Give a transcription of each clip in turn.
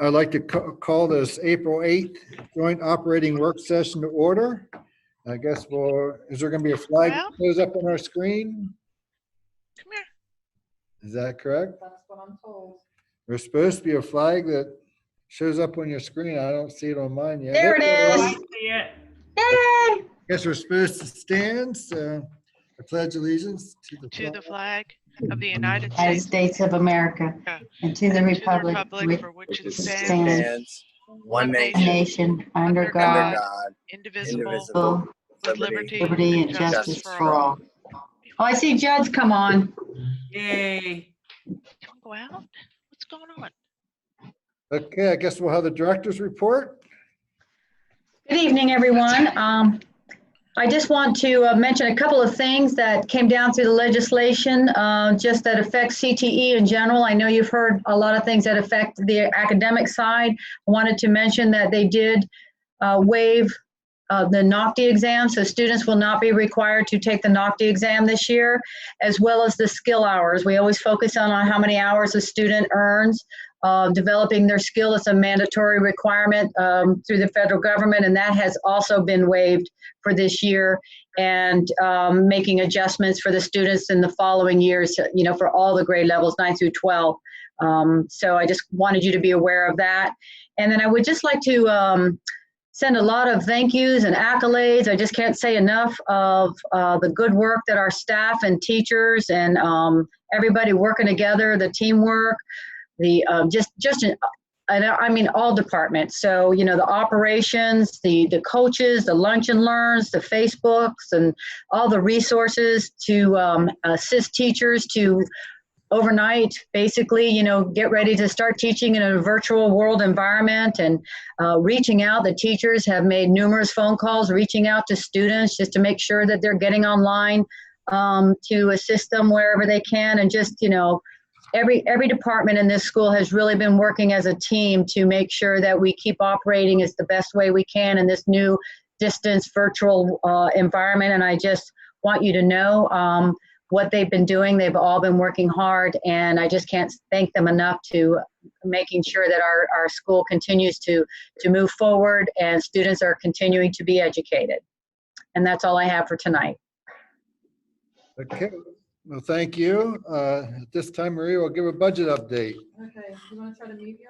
I'd like to call this April 8th joint operating work session to order. I guess is there going to be a flag that goes up on our screen? Come here. Is that correct? That's what I'm told. There's supposed to be a flag that shows up on your screen. I don't see it on mine yet. There it is. I see it. Yay! Guess we're supposed to stand. I pledge allegiance To the flag of the United United States States of America and to the republic for which it stands stands, one one nation under under God, God, indivisible, indivisible, with liberty and justice for all. Oh, I see Judd's come on. Yay. Can we go out? What's going on? Okay, I guess we'll have the director's report. Good evening, everyone. I just want to mention a couple of things that came down through the legislation, just that affects CTE in general. I know you've heard a lot of things that affect the academic side. I wanted to mention that they did waive the NOCTI exam, so students will not be required to take the NOCTI exam this year, as well as the skill hours. We always focus on how many hours a student earns. Developing their skill is a mandatory requirement through the federal government, and that has also been waived for this year, and making adjustments for the students in the following years, for all the grade levels 9 through 12. So I just wanted you to be aware of that. And then I would just like to send a lot of thank yous and accolades. I just can't say enough of the good work that our staff and teachers and everybody working together, the teamwork, I mean, all departments. So, the operations, the coaches, the lunch and learns, the Facebooks, and all the resources to assist teachers to overnight, basically, get ready to start teaching in a virtual world environment, and reaching out. The teachers have made numerous phone calls, reaching out to students just to make sure that they're getting online to assist them wherever they can. And just, every department in this school has really been working as a team to make sure that we keep operating as the best way we can in this new distance virtual environment. And I just want you to know what they've been doing. They've all been working hard, and I just can't thank them enough to making sure that our school continues to move forward and students are continuing to be educated. And that's all I have for tonight. Okay, well, thank you. At this time, Maria will give a budget update. Okay, you want to try to mute you?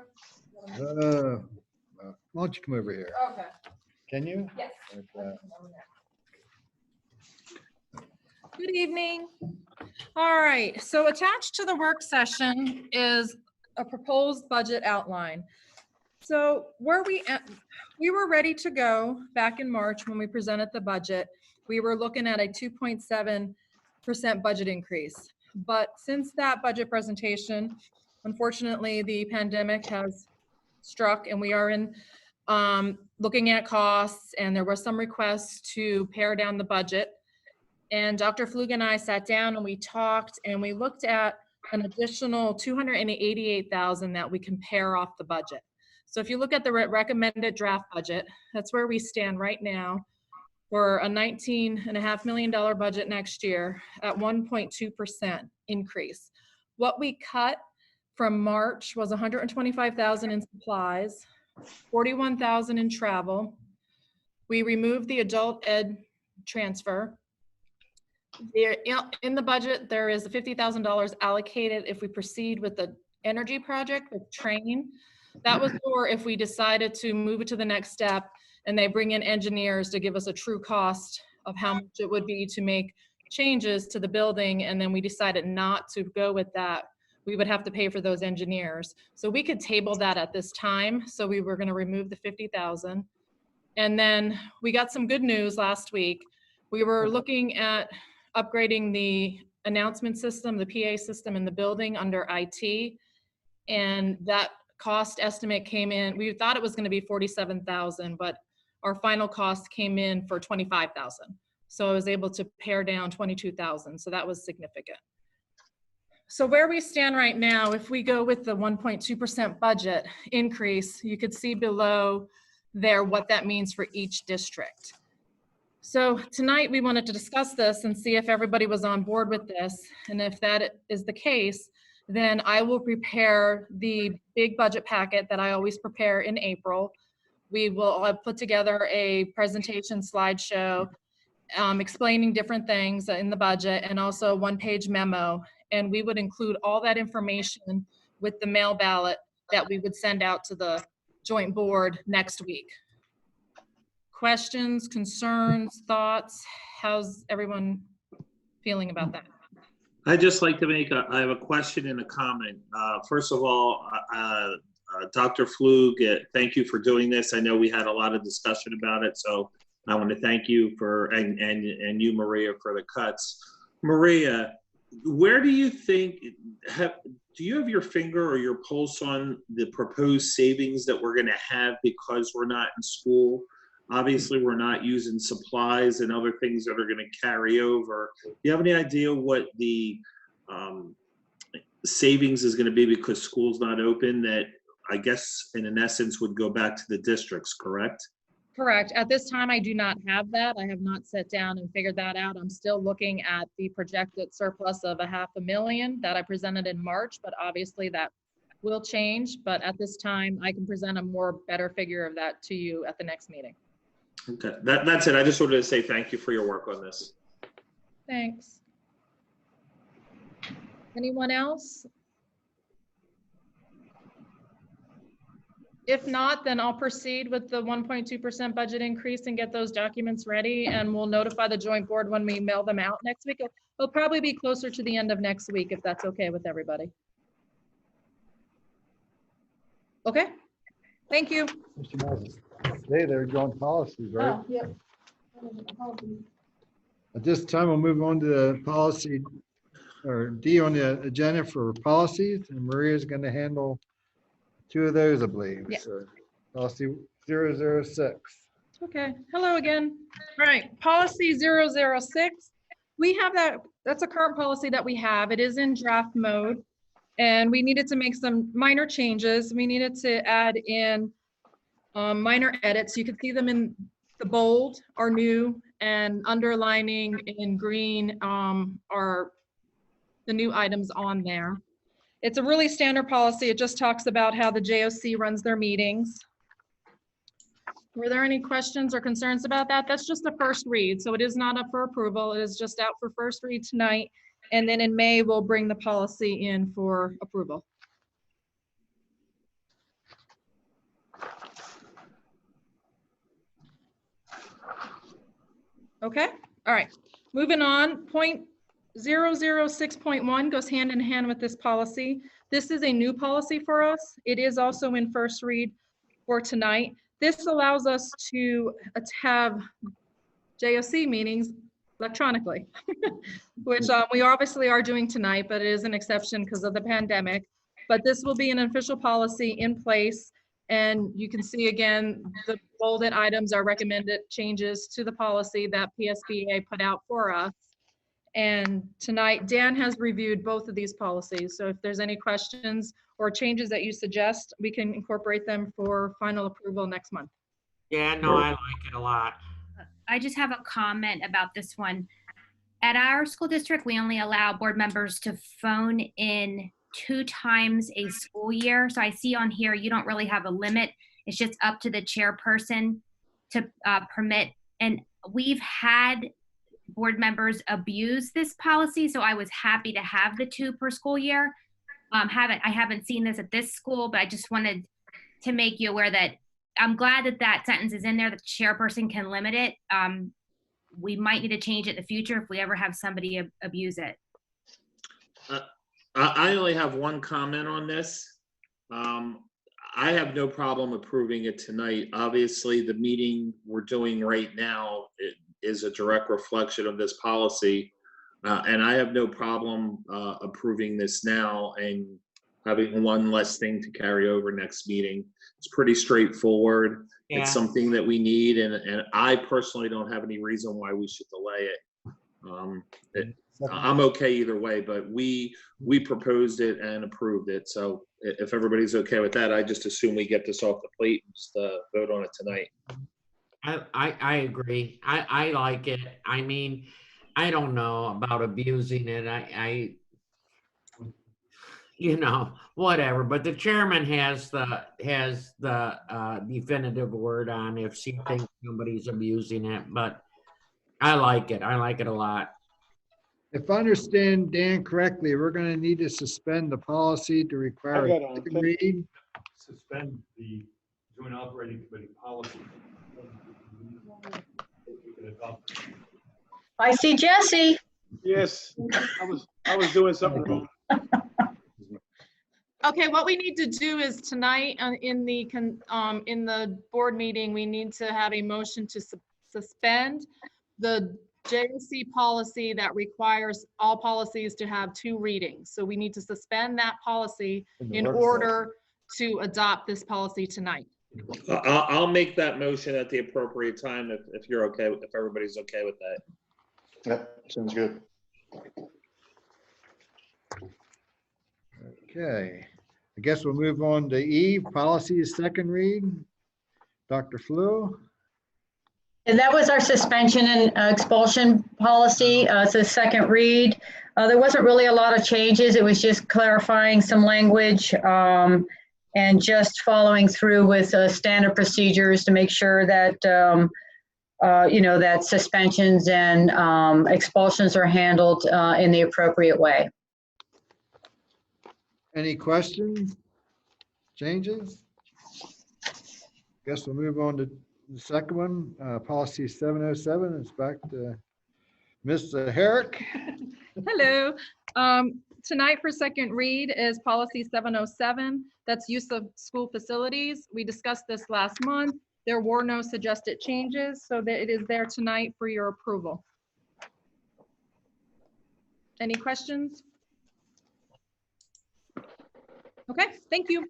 Why don't you come over here? Okay. Can you? Yes. Okay. Good evening. All right, so attached to the work session is a proposed budget outline. So where we were ready to go back in March when we presented the budget. We were looking at a 2.7% budget increase. But since that budget presentation, unfortunately, the pandemic has struck, and we are in looking at costs, and there were some requests to pare down the budget. And Dr. Flug and I sat down and we talked, and we looked at an additional $288,000 that we can pare off the budget. So if you look at the recommended draft budget, that's where we stand right now for a $19.5 million budget next year at 1.2% increase. What we cut from March was $125,000 in supplies, $41,000 in travel. We removed the adult ed transfer. In the budget, there is $50,000 allocated if we proceed with the energy project with Trane. That was for if we decided to move it to the next step and they bring in engineers to give us a true cost of how much it would be to make changes to the building, and then we decided not to go with that, we would have to pay for those engineers. So we could table that at this time. So we were going to remove the $50,000. And then we got some good news last week. We were looking at upgrading the announcement system, the PA system in the building under IT. And that cost estimate came in, we thought it was going to be $47,000, but our final cost came in for $25,000. So I was able to pare down $22,000. So that was significant. So where we stand right now, if we go with the 1.2% budget increase, you could see below there what that means for each district. So tonight we wanted to discuss this and see if everybody was on board with this. And if that is the case, Then I will prepare the big budget packet that I always prepare in April. We will put together a presentation slideshow explaining different things in the budget and also a one-page memo. And we would include all that information with the mail ballot that we would send out to the joint board next week. Questions, concerns, thoughts? How's everyone feeling about that? I'd just like to I have a question and a comment. First of all, Dr. Flug, thank you for doing this. I know we had a lot of discussion about it, so I want to thank you and you, Maria, for the cuts. Maria, where do you think, do you have your finger or your pulse on the proposed savings that we're going to have because we're not in school? Obviously, we're not using supplies and other things that are going to carry over. Do you have any idea what the savings is going to be because school's not open that I guess in essence would go back to the districts, correct? Correct. At this time, I do not have that. I have not sat down and figured that out. I'm still looking at the projected surplus of $500,000 that I presented in March, but obviously that will change. But at this time, I can present a better figure of that to you at the next meeting. Okay, that's it. I just wanted to say thank you for your work on this. Thanks. Anyone else? If not, then I'll proceed with the 1.2% budget increase and get those documents ready, and we'll notify the joint board when we mail them out next week. It'll probably be closer to the end of next week if that's okay with everybody. Okay, thank you. Mr. Moses, today they're joint policies, right? Oh, yep. At this time, we'll move on to the policy, or D on the agenda for policies, and Maria's going to handle two of those, I believe. Yeah. So, policy 006. Okay, hello again. All right, policy 006. We have that's a current policy that we have. It is in draft mode. And we needed to make some minor changes. We needed to add in minor edits. You can see them in the bold are new, and underlining in green are the new items on there. It's a really standard policy. It just talks about how the JOC runs their meetings. Were there any questions or concerns about that? That's just the first read, so it is not up for approval. It is just out for first read tonight. And then in May, we'll bring the policy in for approval. Okay, all right. Moving on, point 006.1 goes hand in hand with this policy. This is a new policy for us. It is also in first read for tonight. This allows us to have JOC meetings electronically, which we obviously are doing tonight, but it is an exception because of the pandemic. But this will be an official policy in place. And you can see again, the bolded items are recommended changes to the policy that PSBA put out for us. And tonight, Dan has reviewed both of these policies. So if there's any questions or changes that you suggest, we can incorporate them for final approval next month. Yeah, no, I like it a lot. I just have a comment about this one. At our school district, we only allow board members to phone in 2 times a school year. So I see on here, you don't really have a limit. It's just up to the chairperson to permit. And we've had board members abuse this policy. So I was happy to have the 2 per school year. I haven't seen this at this school, but I just wanted to make you aware that I'm glad that that sentence is in there, that the chairperson can limit it. We might need to change it in the future if we ever have somebody abuse it. I only have one comment on this. I have no problem approving it tonight. Obviously, the meeting we're doing right now is a direct reflection of this policy. And I have no problem approving this now and having one less thing to carry over next meeting. It's pretty straightforward. Yeah. It's something that we need, and I personally don't have any reason why we should delay it. I'm okay either way, but we proposed it and approved it. So if everybody's okay with that, I just assume we get this off the plate and just vote on it tonight. I agree. I like it. I mean, I don't know about abusing it. you know, whatever, but the chairman has the definitive word on if she thinks somebody's abusing it, but I like it a lot. If I understand Dan correctly, we're going to need to suspend the policy to require I got a on. second read. Suspend the joint operating committee policy. I see Jesse. Yes, I was doing something wrong. Okay, what we need to do is tonight in the board meeting, we need to have a motion to suspend the JOC policy that requires all policies to have 2 readings. So we need to suspend that policy in order to adopt this policy tonight. I'll make that motion at the appropriate time if you're okay, if everybody's okay with that. Yep, sounds good. Okay, I guess we'll move on to E, policy second read. Dr. Flu. And that was our suspension and expulsion policy. It's a second read. There wasn't really a lot of changes. It was just clarifying some language and just following through with standard procedures to make sure that, that suspensions and expulsions are handled in the appropriate way. Any questions? Changes? Guess we'll move on to the second one, policy 707. It's back to Ms. Herrick. Hello. Tonight for second read is policy 707. That's use of school facilities. We discussed this last month. There were no suggested changes, so that it is there tonight for your approval. Any questions? Okay, thank you.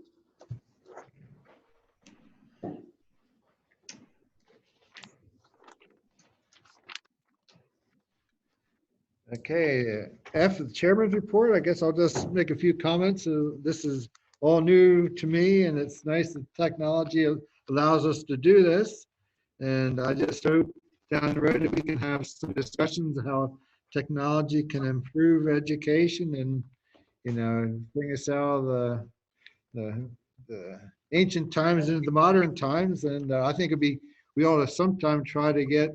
Okay, F, the chairman's report. I guess I'll just make a few comments. This is all new to me, and it's nice that technology allows us to do this. And I just hope down the road that we can have some discussions of how technology can improve education and, bring us out of the ancient times into the modern times. And I think we ought to sometime try to get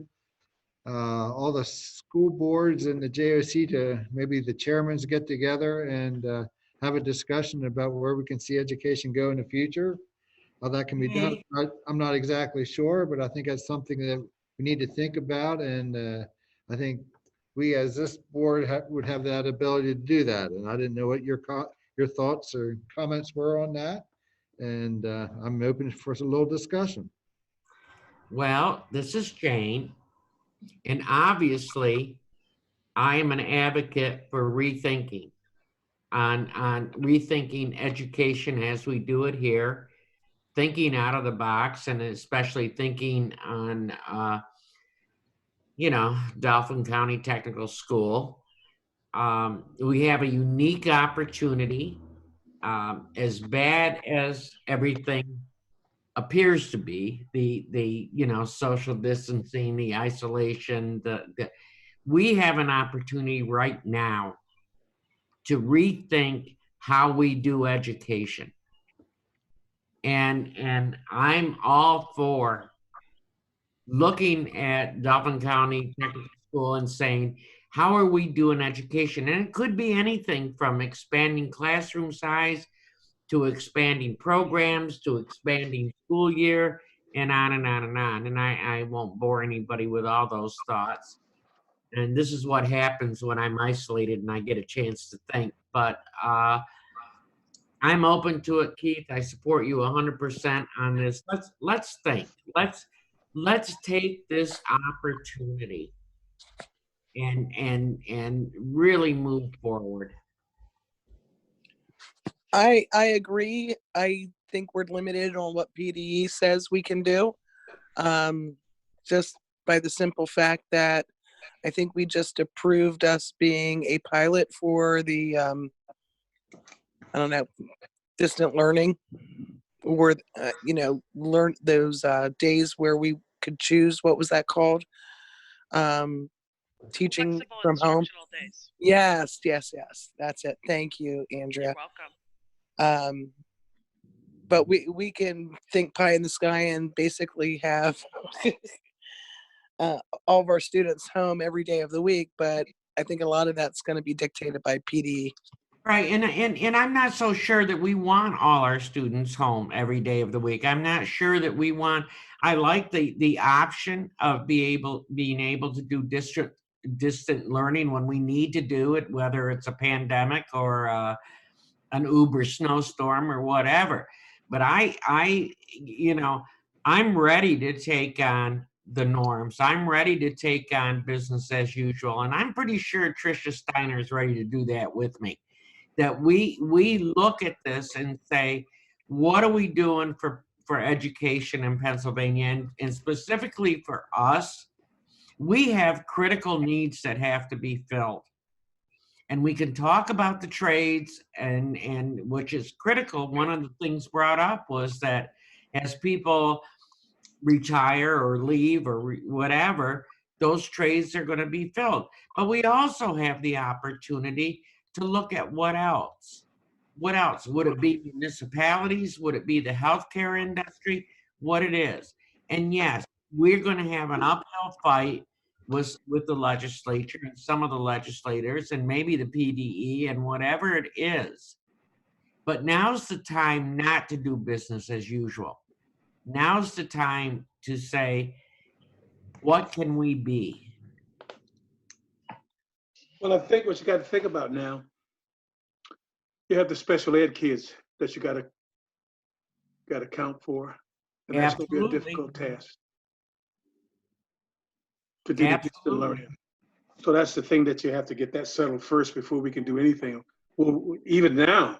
all the school boards and the JOC to maybe the chairmans get together and have a discussion about where we can see education go in the future. How that can be done, I'm not exactly sure, but I think that's something that we need to think about. And I think we as this board would have that ability to do that. And I didn't know what your thoughts or comments were on that. And I'm open for a little discussion. Well, this is Jane. And obviously, I am an advocate for rethinking on rethinking education as we do it here, thinking out of the box, and especially thinking on, Dauphin County Technical School. We have a unique opportunity, as bad as everything appears to be, the social distancing, the isolation, we have an opportunity right now to rethink how we do education. And I'm all for looking at Dauphin County Technical School and saying, how are we doing education? And it could be anything from expanding classroom size to expanding programs, to expanding school year, and on and on and on. And I won't bore anybody with all those thoughts. And this is what happens when I'm isolated and I get a chance to think. But I'm open to it, Keith. I support you 100% on this. Let's think. Let's take this opportunity and really move forward. I agree. I think we're limited on what PDE says we can do. Just by the simple fact that I think we just approved us being a pilot for the, distant learning, or, learn those days where we could choose, what was that called? Teaching Flexible from home. instructional days. Yes. That's it. Thank you, Andrea. You're welcome. But we can think pie in the sky and basically have all of our students home every day of the week. But I think a lot of that's going to be dictated by PDE. Right, and I'm not so sure that we want all our students home every day of the week. I'm not sure that we want, I like the option of being able to do distant learning when we need to do it, whether it's a pandemic or an Uber snowstorm or whatever. But I'm ready to take on the norms. I'm ready to take on business as usual. And I'm pretty sure Tricia Steiner is ready to do that with me. That we look at this and say, what are we doing for education in Pennsylvania? And specifically for us, we have critical needs that have to be filled. And we can talk about the trades and which is critical. One of the things brought up was that as people retire or leave or whatever, those trades are going to be filled. But we also have the opportunity to look at what else. What else? Would it be municipalities? Would it be the healthcare industry? What it is. And yes, we're going to have an uphill fight with the legislature and some of the legislators and maybe the PDE and whatever it is. But now's the time not to do business as usual. Now's the time to say, what can we be? Well, I think what you got to think about now, you have the special ed kids that you got to count for, and that's going to be a difficult task to do the distant learning. So that's the thing that you have to get that settled first before we can do anything. Well, even now,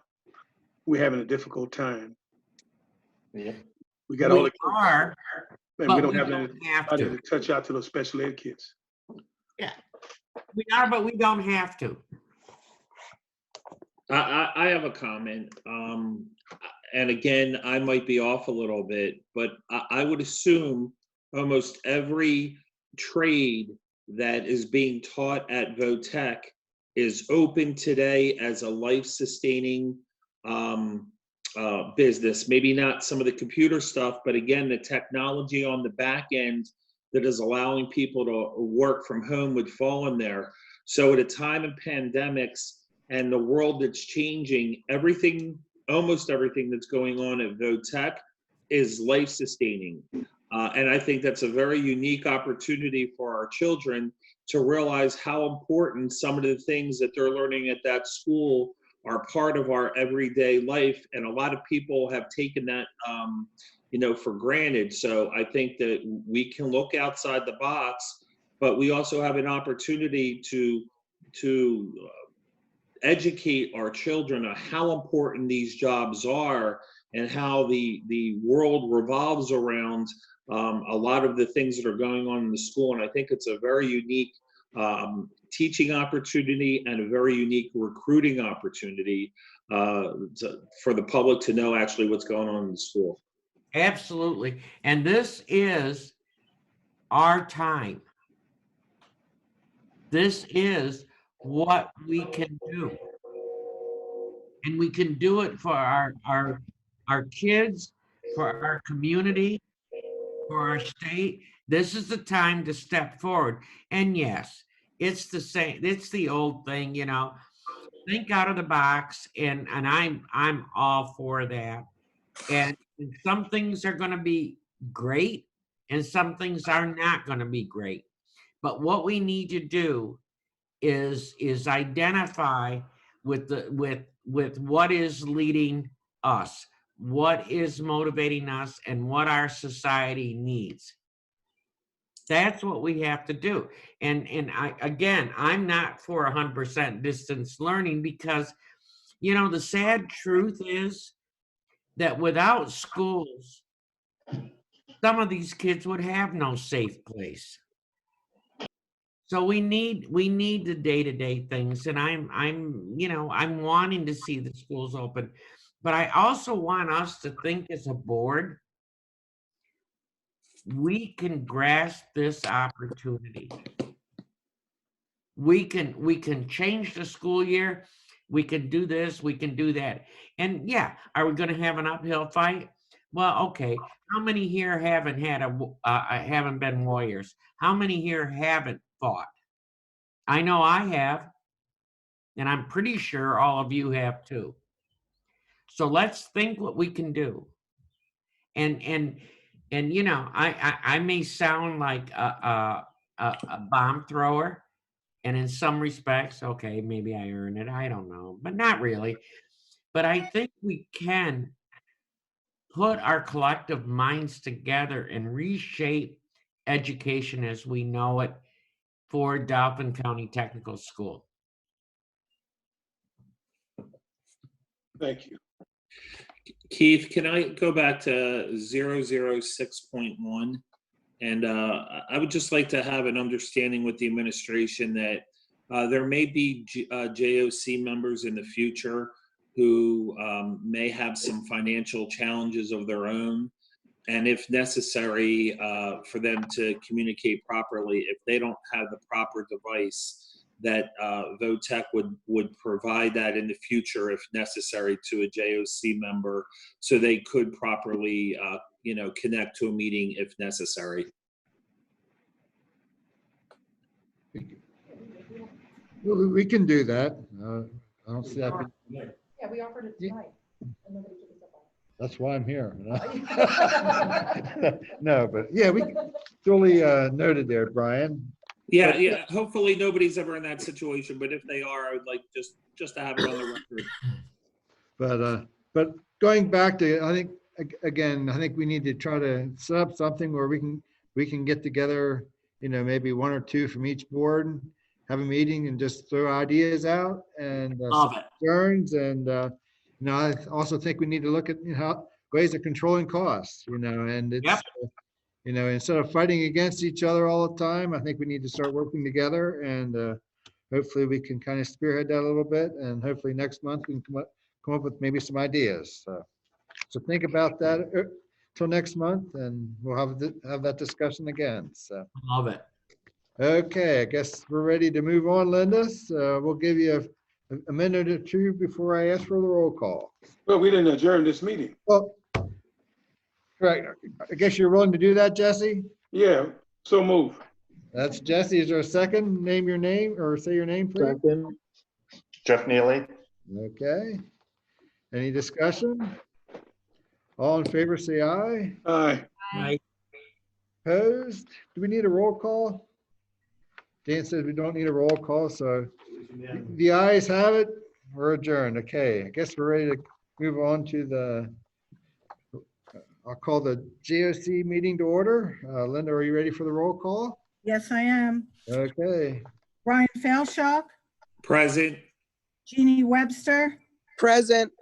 we're having a difficult time. Yeah. We got all the kids, and we don't have anybody to touch out to those special ed kids. Yeah, we are, but we don't have to. I have a comment. And again, I might be off a little bit, but I would assume almost every trade that is being taught at Votech is open today as a life-sustaining business. Maybe not some of the computer stuff, but again, the technology on the back end that is allowing people to work from home would fall in there. So at a time of pandemics and the world that's changing, almost everything that's going on at Votech is life-sustaining. And I think that's a very unique opportunity for our children to realize how important some of the things that they're learning at that school are part of our everyday life. And a lot of people have taken that, for granted. So I think that we can look outside the box, but we also have an opportunity to educate our children on how important these jobs are and how the world revolves around a lot of the things that are going on in the school. And I think it's a very unique teaching opportunity and a very unique recruiting opportunity for the public to know actually what's going on in the school. Absolutely. And this is our time. This is what we can do. And we can do it for our kids, for our community, for our state. This is the time to step forward. And yes, it's the same, it's the old thing, think out of the box, and I'm all for that. And some things are going to be great and some things are not going to be great. But what we need to do is identify with what is leading us, what is motivating us, and what our society needs. That's what we have to do. And I'm not for 100% distance learning because, the sad truth is that without schools, some of these kids would have no safe place. So we need the day-to-day things, and I'm wanting to see the schools open, but I also want us to think as a board, we can grasp this opportunity. We can change the school year. We can do this, we can do that. And yeah, are we gonna have an uphill fight? Well, okay, how many here haven't had haven't been warriors? How many here haven't fought? I know I have, and I'm pretty sure all of you have too. So let's think what we can do. And you know, I may sound like a bomb thrower, and in some respects, okay, maybe I earn it. I don't know, but not really. But I think we can put our collective minds together and reshape education as we know it for Dauphin County Technical School. Thank you. Keith, can I go back to 006.1? And I would just like to have an understanding with the administration that there may be JOC members in the future who may have some financial challenges of their own. And if necessary, for them to communicate properly, if they don't have the proper device, that VOTEC would provide that in the future if necessary to a JOC member, so they could properly connect to a meeting if necessary. Well, we can do that. I don't see that. Yeah, we offered it tonight. and nobody took us up on it. That's why I'm here. No, but yeah, we duly noted there, Brian. Yeah. Hopefully nobody's ever in that situation, but if they are, I would like just to have it on the record. But going back to, I think we need to try to set up something where we can get together, maybe one or two from each board, have a meeting and just throw ideas out and concerns. And I also think we need to look at ways of controlling costs. And it's instead of fighting against each other all the time, I think we need to start working together, and hopefully we can kind of spearhead that a little bit, and hopefully next month we can come up with maybe some ideas. So think about that till next month, and we'll have that discussion again. So love it. Okay, I guess we're ready to move on, Linda. So we'll give you a minute or two before I ask for the roll call. Well, we didn't adjourn this meeting. Well, correct. I guess you're willing to do that, Jesse? Yeah, so move. That's Jesse. Is there a second? Name your name or say your name, please. Second. Jeff Neely. Okay. Any discussion? All in favor, say aye. Aye. Aye. Opposed? Do we need a roll call? Dan says we don't need a roll call, so the ayes have it. We're adjourned. Okay, I guess we're ready to move on to I'll call the JOC meeting to order. Linda, are you ready for the roll call? Yes, I am. Okay. Brian Falshock, Present. Jeannie Webster, Present.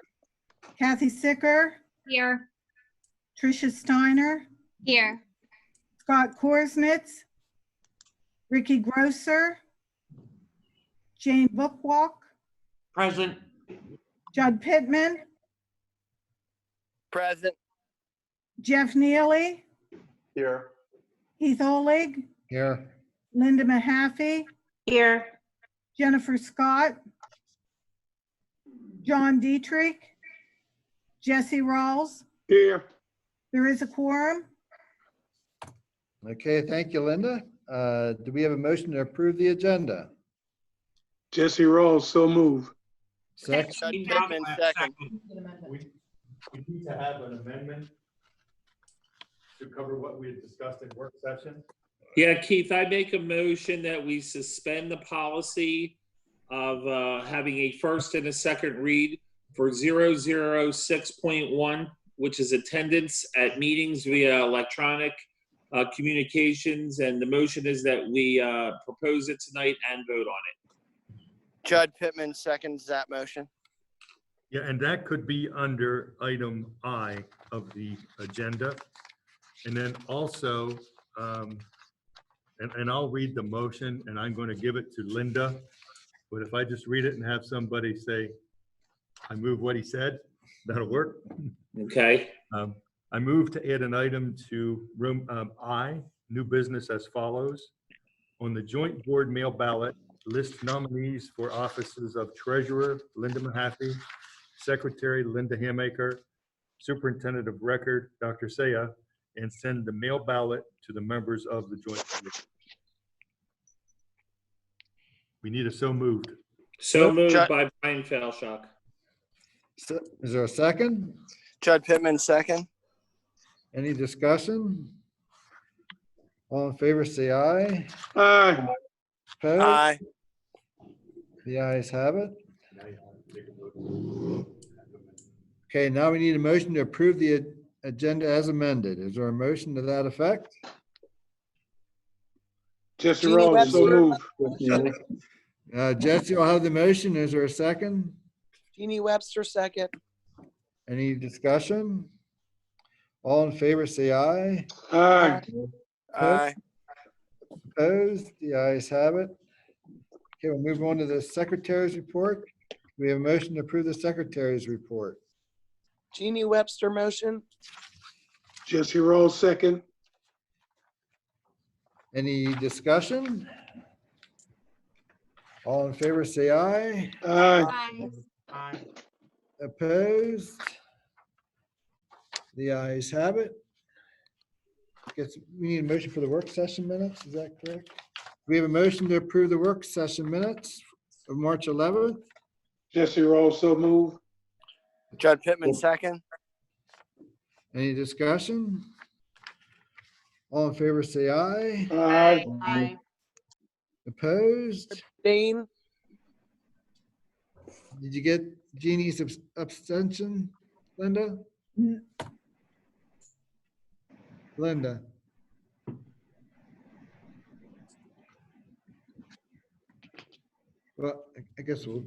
Kathy Sicker, Here. Tricia Steiner, Here. Scott Korsnitz, Ricky Grosser, Jane Bookwalk, Present. Judd Pittman, Present. Jeff Neely, Here. Heath Olig, Here. Linda Mahaffey, Here. Jennifer Scott, John Dietrich, Jesse Rawls. Here. There is a quorum. Okay, thank you, Linda. Do we have a motion to approve the agenda? Jesse Rawls, so move. Second. Pittman, second. We need to have an amendment to cover what we had discussed in work session. Yeah, Keith, I make a motion that we suspend the policy of having a first and a second read for 006.1, which is attendance at meetings via electronic communications. And the motion is that we propose it tonight and vote on it. Judd Pittman seconds that motion. Yeah, and that could be under item I of the agenda. And then also, and I'll read the motion and I'm going to give it to Linda. But if I just read it and have somebody say, I move what he said, that'll work. Okay. I move to add an item to room I, new business as follows. On the joint board mail ballot list nominees for offices of Treasurer Linda Mahaffey, Secretary Linda Hamaker, Superintendent of Record Dr. Saya, and send the mail ballot to the members of the Joint Committee. We need a so moved. So moved Judd- by Brian Falshock. Is there a second? Judd Pittman, second. Any discussion? All in favor, say aye. Aye. Opposed? Aye. The ayes have it. Okay, now we need a motion to approve the agenda as amended. Is there a motion to that effect? Jesse Jeannie Rawls, so Webster. moved. Jesse will have the motion. Is there a second? Jeannie Webster, second. Any discussion? All in favor, say aye. Aye. Aye. Opposed? The ayes have it. Okay, we'll move on to the secretary's report. We have a motion to approve the secretary's report. Jeannie Webster, motion. Jesse Rawls, second. Any discussion? All in favor, say aye. Aye. Opposed? The ayes have it. Guess we need a motion for the work session minutes, is that correct? We have a motion to approve the work session minutes of March 11th. Jesse Rawls, so moved. Judd Pittman, second. Any discussion? All in favor, say aye. Aye. Opposed? Dane, Did you get Jeannie's abstention, Linda? Linda? Well, I guess we'll.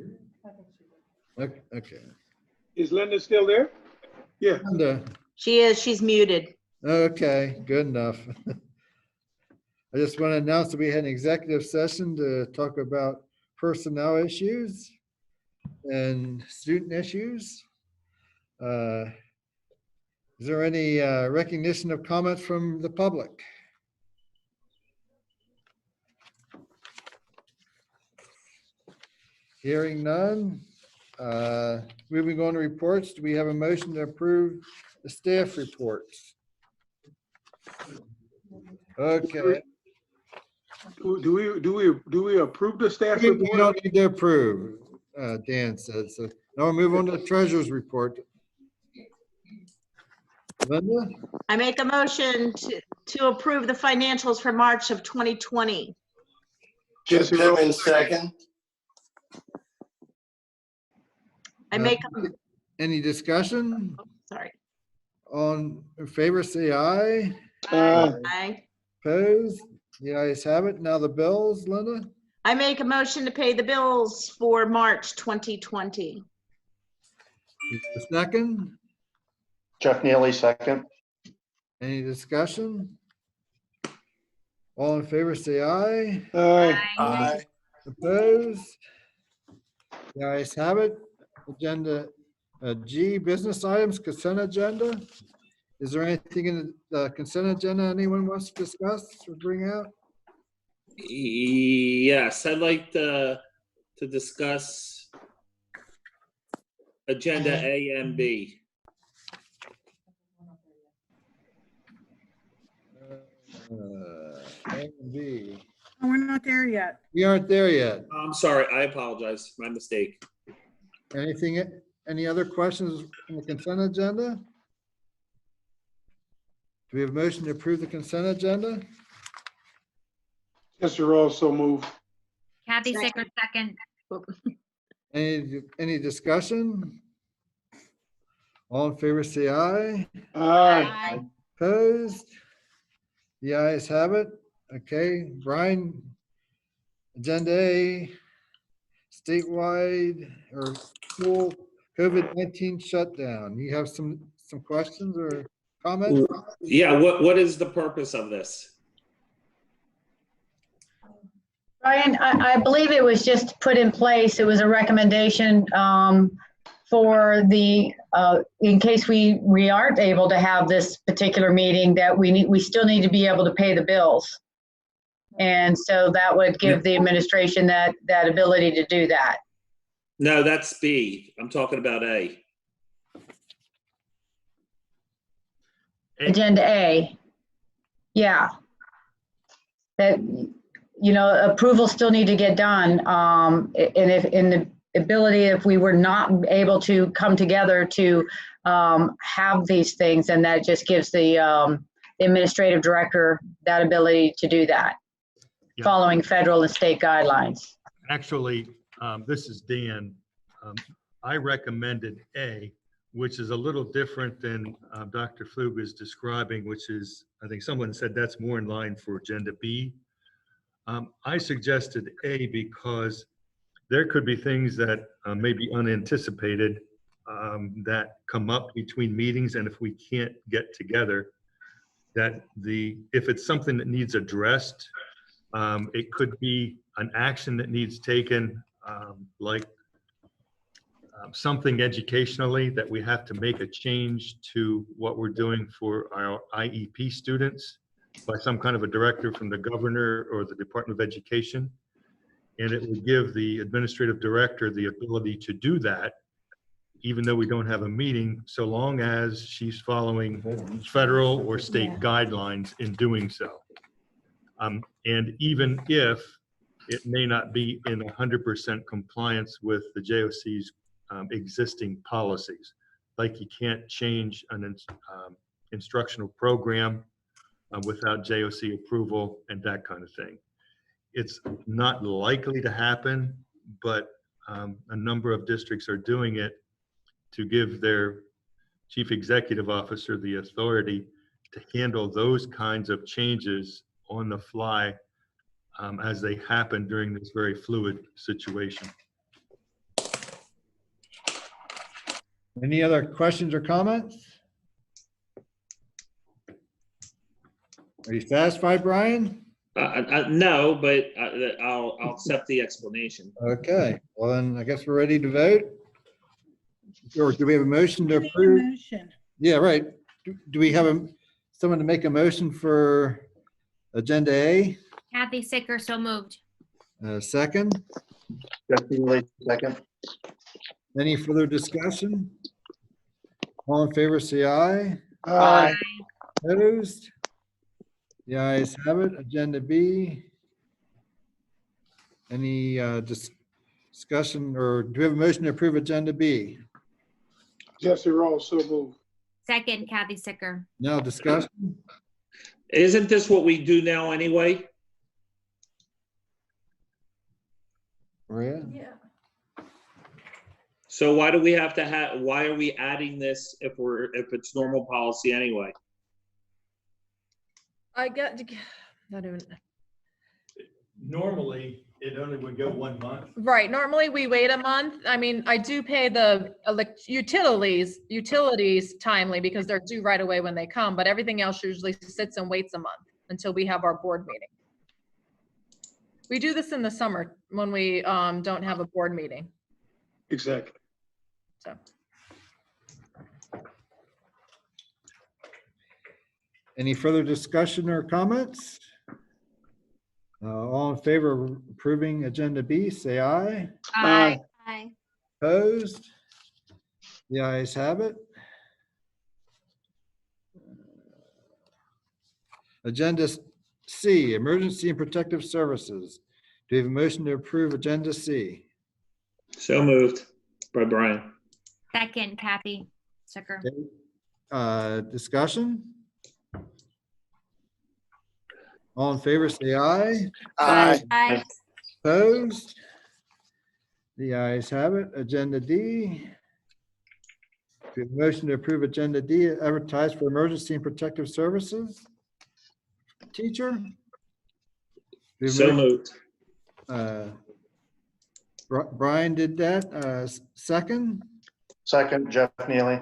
Okay. Is Linda still there? Yeah. Linda, She is, she's muted. okay, good enough. I just want to announce that we had an executive session to talk about personnel issues and student issues. Is there any recognition of comments from the public? Hearing none. Moving on to reports, do we have a motion to approve the staff reports? Okay. Do we approve the staff We report? don't need to approve, Dan said. So now we'll move on to the treasurer's report. Linda, I make a motion to approve the financials for March of 2020. Judd Jesse Pittman, Rawls, second. I make, any discussion? sorry. On in favor, say aye. Aye. Aye. Opposed? The ayes have it. Now the bills, Linda? I make a motion to pay the bills for March 2020. A second? Jeff Neely, second. Any discussion? All in favor, say aye. Aye. Aye. Opposed? The ayes have it. Agenda G, business items, consent agenda. Is there anything in the consent agenda anyone wants to discuss or bring out? Yes, I'd like to discuss agenda A and B. A and B. Oh, we're not there yet. We aren't there yet. I'm sorry, I apologize, my mistake. Anything, any other questions on the consent agenda? Do we have a motion to approve the consent agenda? Jesse Rawls, so moved. Kathy Sickert, second. Any discussion? All in favor, say aye. Aye. Opposed? The ayes have it. Okay, Brian, agenda A, statewide or school COVID-19 shutdown. You have some questions or comments? Yeah, what is the purpose of this? Brian, I believe it was just put in place. It was a recommendation for the, in case we aren't able to have this particular meeting, that we still need to be able to pay the bills. And so that would give the administration that ability to do that. No, that's B. I'm talking about A. Agenda A. Yeah. That, you know, approvals still need to get done. And if in the ability, if we were not able to come together to have these things, and that just gives the administrative director that ability to do that, Yeah. following federal and state guidelines. Actually, this is Dan. I recommended A, which is a little different than Dr. Flug is describing, which is, I think someone said that's more in line for agenda B. I suggested A because there could be things that may be unanticipated that come up between meetings, and if we can't get together, that if it's something that needs addressed, it could be an action that needs taken, like something educationally that we have to make a change to what we're doing for our IEP students by some kind of a directive from the governor or the Department of Education. And it would give the administrative director the ability to do that, even though we don't have a meeting, so long as she's following federal or state guidelines in doing so. And even if it may not be in 100% compliance with the JOC's existing policies, like you can't change an instructional program without JOC approval and that kind of thing. It's not likely to happen, but a number of districts are doing it to give their chief executive officer the authority to handle those kinds of changes on the fly as they happen during this very fluid situation. Any other questions or comments? Are you satisfied, Brian? No, but I'll accept the explanation. Okay, well then I guess we're ready to vote. Or do we have a motion to approve? Motion. Yeah, right. Do we have someone to make a motion for agenda A? Kathy Sicker, so moved. Second? Jeff Neely, second. Any further discussion? All in favor, say aye. Aye. Opposed? The ayes have it. Agenda B. Any discussion, or do we have a motion to approve agenda B? Jesse Ross, so moved. Second, Kathy Sicker. No discussion? Isn't this what we do now anyway? Maria? Yeah. So why do we have to why are we adding this if it's normal policy anyway? Not even. Normally, it only would go 1 month. Right, normally we wait a month. I mean, I do pay the utilities timely because they're due right away when they come, but everything else usually sits and waits a month until we have our board meeting. We do this in the summer when we don't have a board meeting. Exactly. So. Any further discussion or comments? All in favor of approving agenda B, say aye. Aye. Aye. Opposed? The ayes have it. Agenda C, Emergency and Protective Services. Do we have a motion to approve agenda C? So moved by Brian. Second, Kathy Sicker. Discussion? All in favor, say aye. Aye. Aye. Opposed? The ayes have it. Agenda D. Do we have a motion to approve agenda D, advertise for emergency and protective services? Teacher? Do we have a So motion? moved. Brian did that. Second? Second, Jeff Neely.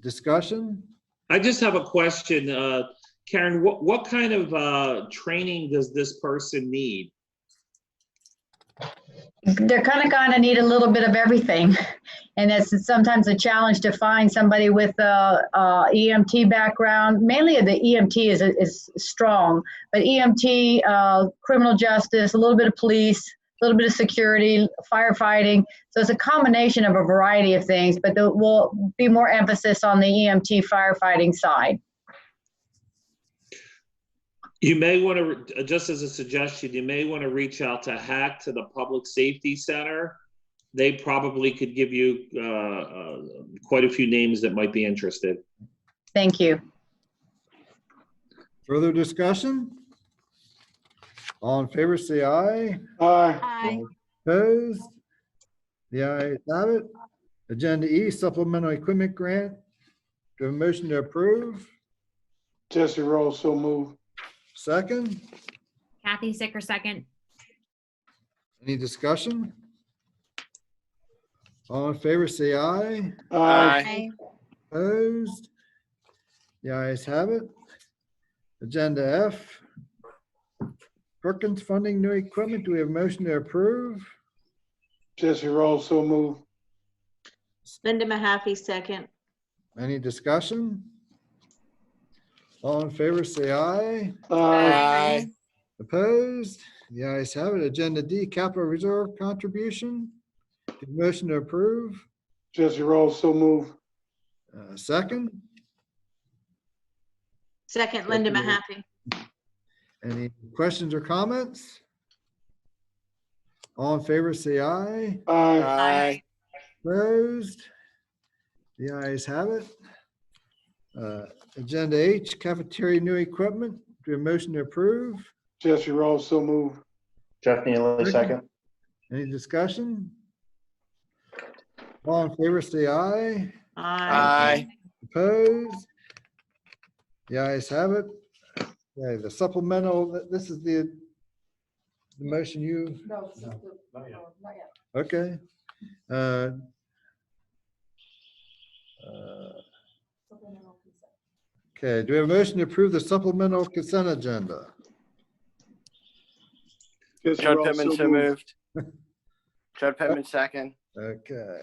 Discussion? I just have a question. Karen, what kind of training does this person need? they're kind of need a little bit of everything. And it's sometimes a challenge to find somebody with a EMT background. Mainly the EMT is strong, but EMT, criminal justice, a little bit of police, a little bit of security, firefighting. So it's a combination of a variety of things, but there will be more emphasis on the EMT firefighting side. You may want to, just as a suggestion, you may want to reach out to HAC, to the Public Safety Center. They probably could give you quite a few names that might be interested. Thank you. Further discussion? All in favor, say aye. Aye. Opposed? The ayes have it. Agenda E, supplemental equipment grant. Do a motion to approve? Jesse Rolls, so move. Second, Kathy Sicker, second. any discussion? All in favor, say aye. Aye. Opposed? The ayes have it. Agenda F. Perkins funding new equipment. Do we have a motion to approve? Jesse Rolls, so move. Linda Mahaffey, second. Any discussion? All in favor, say aye. Aye. Opposed? The ayes have it. Agenda D, capital reserve contribution. Do we have a motion to approve? Jesse Rolls, so move. Second, Second, Linda Mahaffey. any questions or comments? All in favor, say aye. Aye. Opposed? The ayes have it. Agenda H, cafeteria new equipment. Do we have a motion to approve? Jesse Rolls, so move. Jeff Neely, second. Any discussion? All in favor, say aye. Aye. Opposed? The ayes have it. Okay, the supplemental, this is the motion you, No, Not yet. not yet. okay. Uh, Okay, do we have a motion to approve the supplemental consent agenda? Jesse Judd Rolls, Pittman, so moved. Judd Pittman, second. Okay.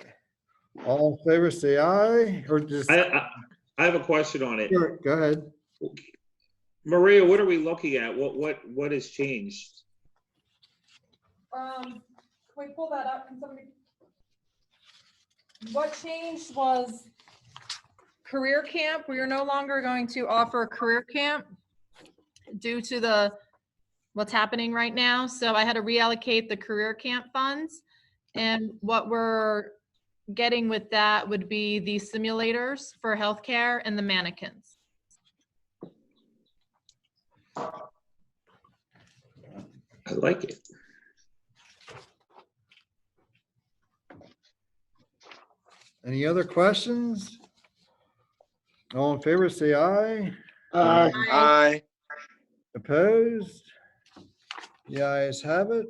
All in favor, say aye, or just, I have a question on it. Sure, go ahead. Maria, what are we looking at? What has changed? Can we pull that up? Can somebody? What changed was career camp. We are no longer going to offer career camp due to what's happening right now. So I had to reallocate the career camp funds. And what we're getting with that would be the simulators for healthcare and the mannequins. I like it. Any other questions? All in favor, say aye. Aye. Aye. Opposed? The ayes have it.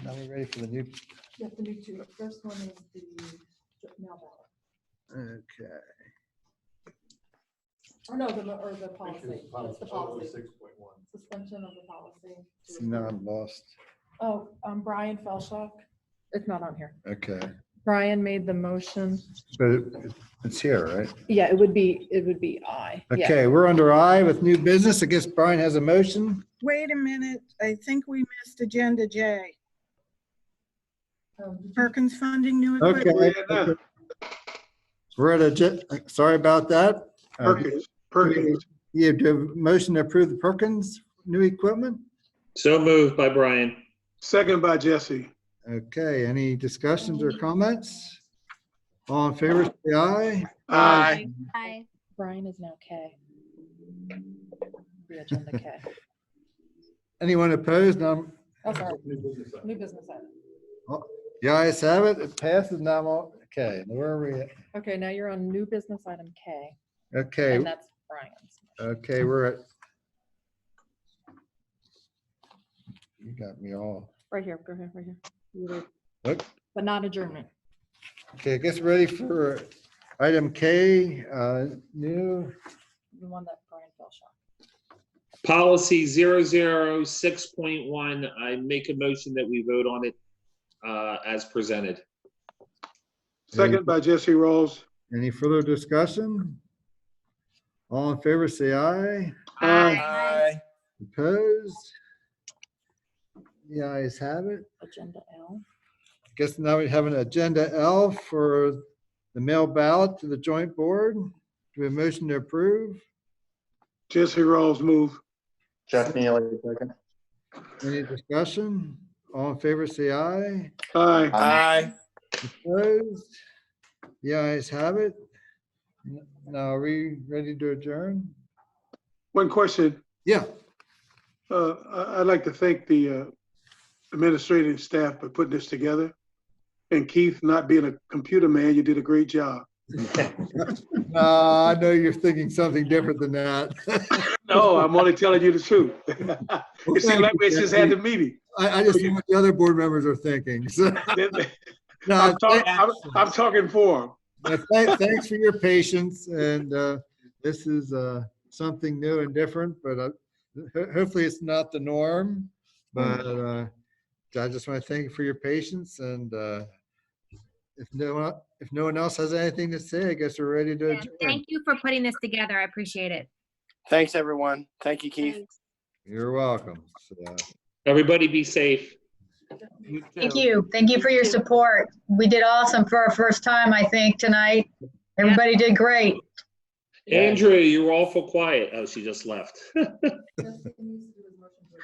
Now we're ready for the new, Yeah, the new two. First one is the mail ballot. okay. Or no, the policy. That's the policy. 6.1. Suspension of the policy. See, now I'm lost. Oh, Brian Felshock. It's not on here. Okay, Brian made the motion. but it's here, right? Yeah, it would be I. Yeah. Okay, we're under I with new business. I guess Brian has a motion. Wait a minute, I think we missed agenda J. Perkins funding new equipment. Okay. We're at sorry about that. Perkins. You have a motion to approve the Perkins new equipment? So moved by Brian. Second by Jesse. Okay, any discussions or comments? All in favor, say aye. Aye. Aye. Brian is now K. The agenda K. Anyone opposed? No. Oh, sorry. New business item. The ayes have it. It passes now. Okay, where are we at? Okay, now you're on new business item K, Okay, and that's Brian's. okay, we're at. You got me all. Right here, go ahead, right here. Look. But not adjournment. Okay, I guess ready for item K, new. The one that Brian Felshock. Policy 006.1, I make a motion that we vote on it as presented. Second by Jesse Rolls. Any further discussion? All in favor, say aye. Aye. Opposed? The ayes have it. Agenda L. Guess now we have an agenda L for the mail ballot to the joint board. Do we have a motion to approve? Jesse Rolls move. Jeff Neely, second. Any discussion? All in favor, say aye. Aye. Aye. Opposed? The ayes have it. Now, are we ready to adjourn? One question. Yeah. I'd like to thank the administrative staff for putting this together. And Keith, not being a computer man, you did a great job. No, I know you're thinking something different than that. No, I'm only telling you the truth. It seemed like we just had the meeting. I just know what the other board members are thinking. So, no, I'm talking for them. Thanks for your patience, and this is something new and different, but hopefully it's not the norm. But I just want to thank you for your patience, and if no one else has anything to say, I guess we're ready to adjourn. Thank you for putting this together. I appreciate it. Thanks, everyone. Thank you, Keith. You're welcome. So, Everybody be safe. Thank you. Thank you for your support. We did awesome for our first time, I think, tonight. Everybody did great. Andrea, you were awful quiet. Oh, she just left.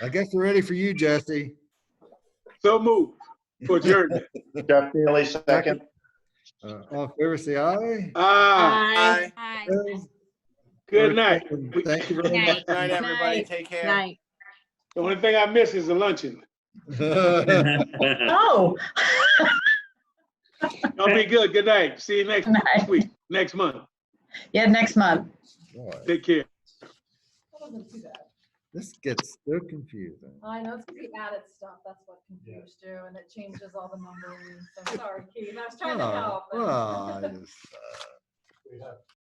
I guess we're ready for you, Jesse. So move for adjournment. Jeff Neely, second. All in favor, say aye. Aye. Aye. Good night. Thank you very much. Good night, everybody. Take care. Night. The only thing I miss is the luncheon. Oh. Y'all be good. Good night. See you next Night. week, next month. Yeah, next month. Boy, Take care. this gets so confusing. I know, it's the added stuff, that's what confused you, and it changes all the numbering, so sorry, Keith, I was trying to help. but- Well, I just,